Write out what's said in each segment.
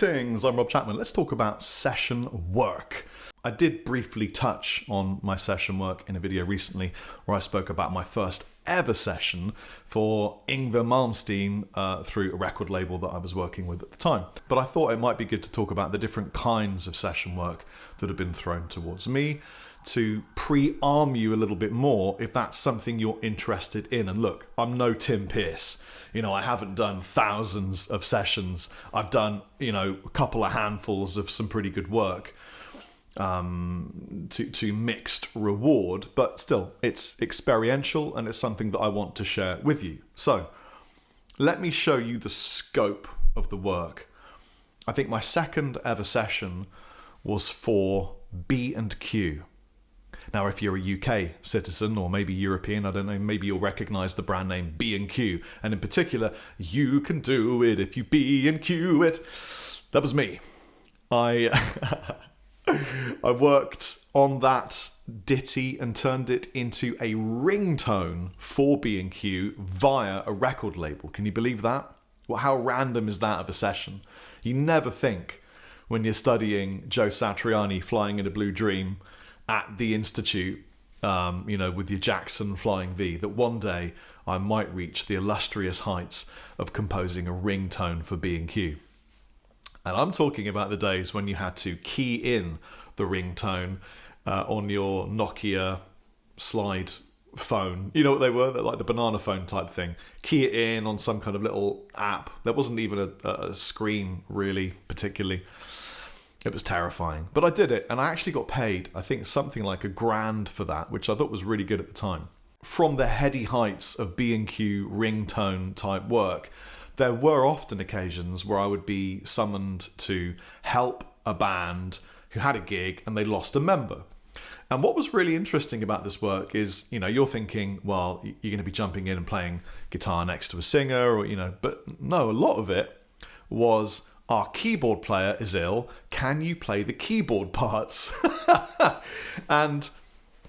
Greetings, I'm Rob Chapman. Let's talk about session work. I did briefly touch on my session work in a video recently where I spoke about my first ever session for Yngwie Malmsteen through a record label that I was working with at the time. But I thought it might be good to talk about the different kinds of session work that have been thrown towards me to pre-arm you a little bit more if that's something you're interested in. And look, I'm no Tim Pierce. You know, I haven't done thousands of sessions. I've done, a couple of handfuls of some pretty good work to mixed reward, but still, it's experiential and it's something that I want to share with you. So, let me show you the scope of the work. I think my second ever session was for B&Q. Now, if you're a UK citizen or maybe European, I don't know, maybe you'll recognise the brand name B&Q. And in particular, you can do it if you B&Q it. That was me. I worked on that ditty and turned it into a ringtone for B&Q via a record label. Can you believe that? Well, how random is that of a session? You never think when you're studying Joe Satriani flying in a blue dream at the Institute, with your Jackson Flying V, that one day I might reach the illustrious heights of composing a ringtone for B&Q. And I'm talking about the days when you had to key in the ringtone on your Nokia slide phone. You know what they were? They're like the banana phone type thing. Key it in on some kind of little app. There wasn't even a screen really particularly. It was terrifying. But I did it, and I actually got paid, I think, something like $1,000 for that, which I thought was really good at the time. From the heady heights of B&Q ringtone type work, there were often occasions where I would be summoned to help a band who had a gig and they lost a member. And what was really interesting about this work is, you're thinking, well, you're going to be jumping in and playing guitar next to a singer, or, but no, a lot of it was, our keyboard player is ill, can you play the keyboard parts? And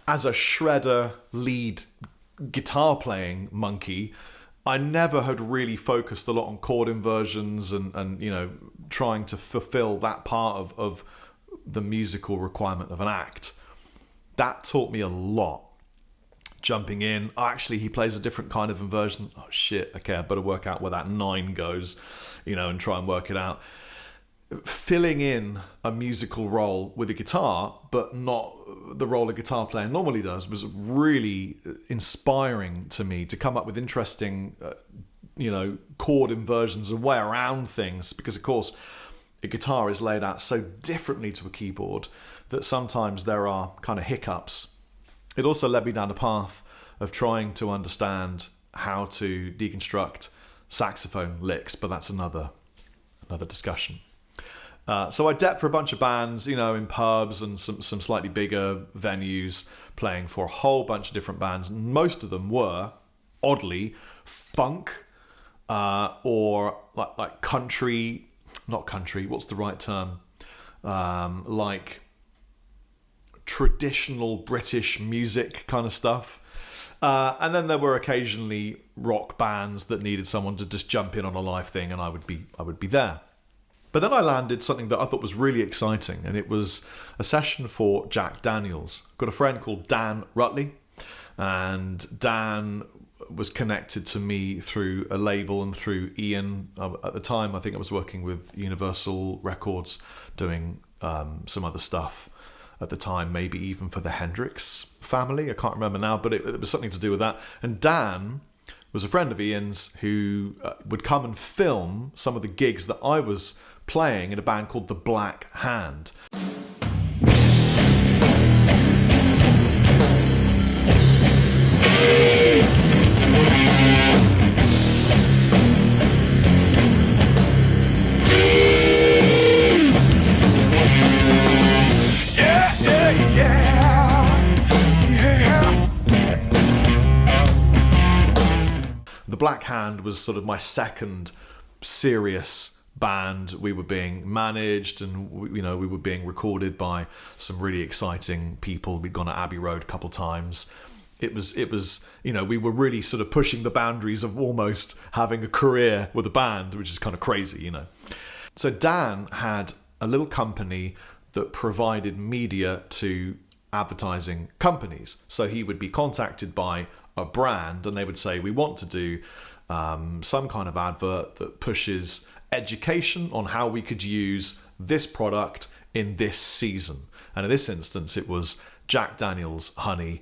as a shredder lead guitar playing monkey, I never had really focused a lot on chord inversions and trying to fulfill that part of the musical requirement of an act. That taught me a lot. Jumping in, actually he plays a different kind of inversion. Oh shit, okay, I better work out where that 9 goes, and try and work it out. Filling in a musical role with a guitar, but not the role a guitar player normally does, was really inspiring to me to come up with interesting, chord inversions and way around things. Because of course, a guitar is laid out so differently to a keyboard that sometimes there are kind of hiccups. It also led me down a path of trying to understand how to deconstruct saxophone licks, but that's another discussion. So I depped for a bunch of bands, in pubs and some slightly bigger venues, playing for a whole bunch of different bands. Most of them were, oddly, funk or like country, not country, what's the right term? Like traditional British music kind of stuff. And then there were occasionally rock bands that needed someone to just jump in on a live thing, and I would be there. But then I landed something that I thought was really exciting, and it was a session for Jack Daniels. I've got a friend called Dan Rutley, and Dan was connected to me through a label and through Ian. At the time, I think I was working with Universal Records, doing some other stuff at the time, maybe even for the Hendrix family. I can't remember now, but it was something to do with that. And Dan was a friend of Ian's who would come and film some of the gigs that I was playing in a band called The Black Hand. The Black Hand was sort of my second serious band. We were being managed and we were being recorded by some really exciting people. We'd gone to Abbey Road a couple times. It was we were really sort of pushing the boundaries of almost having a career with a band, which is kind of crazy, So Dan had a little company that provided media to advertising companies. So he would be contacted by a brand and they would say, we want to do some kind of advert that pushes education on how we could use this product in this season. And in this instance, it was Jack Daniel's honey.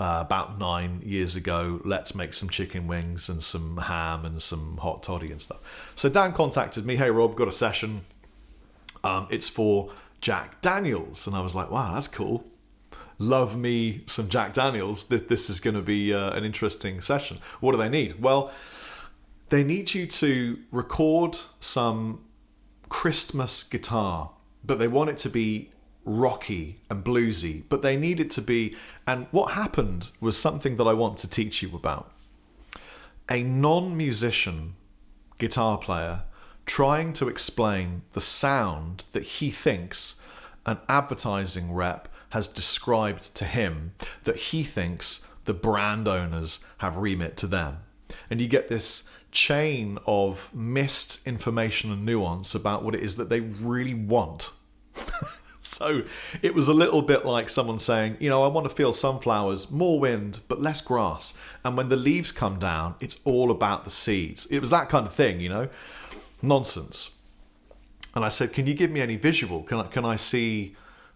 About 9 years ago, let's make some chicken wings and some ham and some hot toddy and stuff. So Dan contacted me, hey Rob, got a session. It's for Jack Daniel's. And I was like, wow, that's cool. Love me some Jack Daniel's. This is going to be an interesting session. What do they need? Well, they need you to record some Christmas guitar, but they want it to be rocky and bluesy, but they need it to be, and what happened was something that I want to teach you about. A non-musician guitar player trying to explain the sound that he thinks an advertising rep has described to him that he thinks the brand owners have remit to them. And you get this chain of missed information and nuance about what it is that they really want. So it was a little bit like someone saying, you know, I want to feel sunflowers, more wind, but less grass. And when the leaves come down, it's all about the seeds. It was that kind of thing, you know, nonsense. And I said, can you give me any visual? Can I see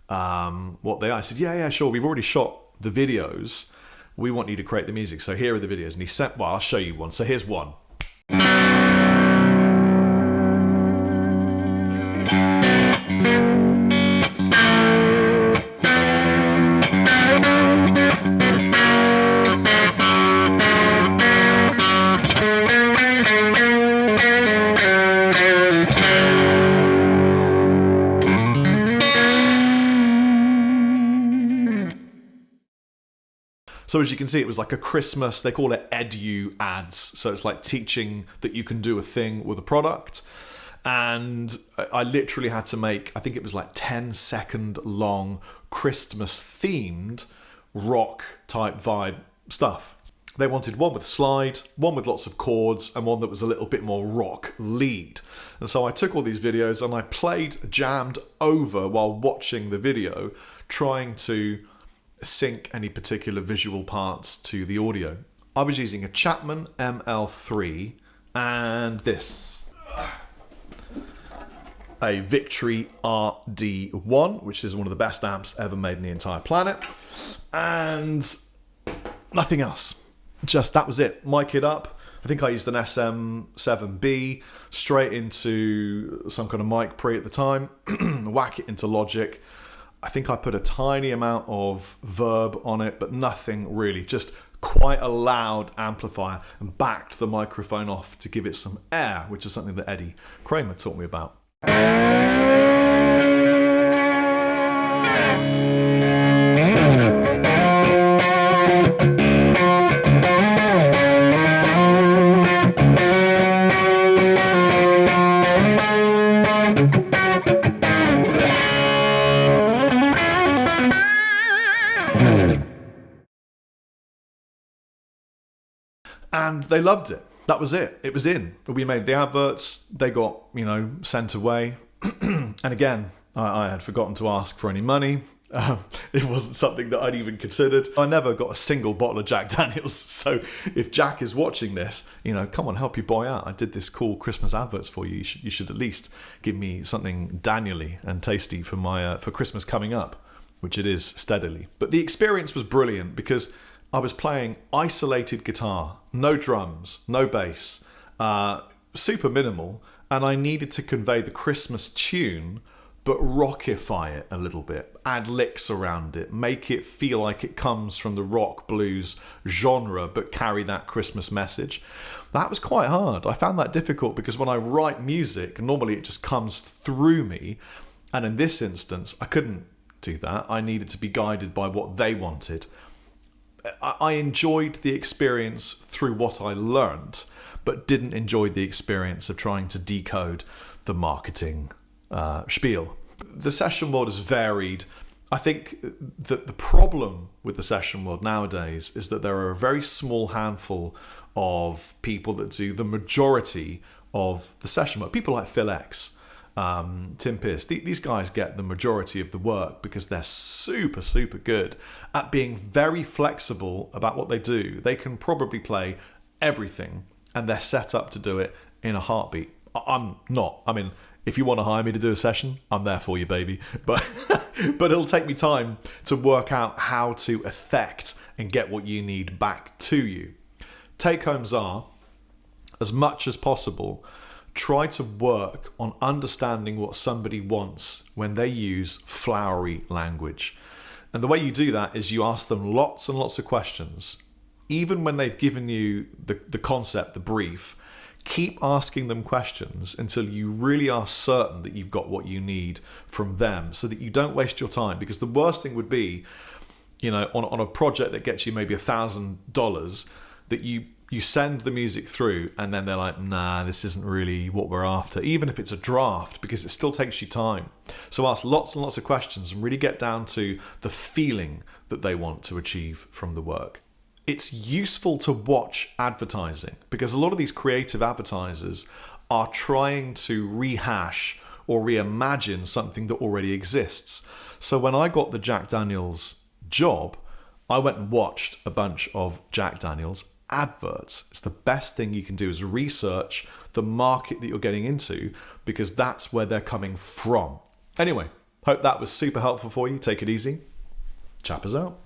what they are? I said, yeah, sure. We've already shot the videos. We want you to create the music. So here are the videos. And he sent, well, I'll show you one. So here's one. So as you can see, it was like a Christmas, they call it edu ads. So it's like teaching that you can do a thing with a product. And I literally had to make, I think it was like 10-second long Christmas themed rock type vibe stuff. They wanted one with slide, one with lots of chords, and one that was a little bit more rock lead. And so I took all these videos and I jammed over while watching the video, trying to sync any particular visual parts to the audio. I was using a Chapman ML3 and this, a Victory RD1, which is one of the best amps ever made on the entire planet, and nothing else. Just that was it. Mic it up. I think I used an SM7B straight into some kind of mic pre at the time, whack it into Logic. I think I put a tiny amount of verb on it, but nothing really, just quite a loud amplifier, and backed the microphone off to give it some air, which is something that Eddie Kramer taught me about. And they loved it. That was it. It was in. We made the adverts. They got, sent away. And again, I had forgotten to ask for any money. It wasn't something that I'd even considered. I never got a single bottle of Jack Daniel's. So if Jack is watching this, come on, help your boy out. I did this cool Christmas adverts for you. You should at least give me something Daniel-y and tasty for my for Christmas coming up, which it is steadily. But the experience was brilliant because I was playing isolated guitar, no drums, no bass, super minimal, and I needed to convey the Christmas tune, but rockify it a little bit, add licks around it, make it feel like it comes from the rock blues genre, but carry that Christmas message. That was quite hard. I found that difficult because when I write music, normally it just comes through me, and in this instance, I couldn't do that. I needed to be guided by what they wanted. I enjoyed the experience through what I learned, but didn't enjoy the experience of trying to decode the marketing spiel. The session world has varied. I think that the problem with the session world nowadays is that there are a very small handful of people that do the majority of the session world. People like Phil X Tim Pierce. These guys get the majority of the work because they're super, super good at being very flexible about what they do. They can probably play everything and they're set up to do it in a heartbeat. I'm not. I mean, if you want to hire me to do a session, I'm there for you, baby. But it'll take me time to work out how to effect and get what you need back to you. Take homes are, as much as possible, try to work on understanding what somebody wants when they use flowery language. And the way you do that is you ask them lots and lots of questions. Even when they've given you the concept, the brief, keep asking them questions until you really are certain that you've got what you need from them so that you don't waste your time. Because the worst thing would be, on a project that gets you maybe $1,000, that you send the music through and then they're like, nah, this isn't really what we're after, even if it's a draft, because it still takes you time. So ask lots and lots of questions and really get down to the feeling that they want to achieve from the work. It's useful to watch advertising because a lot of these creative advertisers are trying to rehash or reimagine something that already exists. So when I got the Jack Daniels job, I went and watched a bunch of Jack Daniels adverts. It's the best thing you can do is research the market that you're getting into because that's where they're coming from. Anyway, hope that was super helpful for you. Take it easy. Chappers out.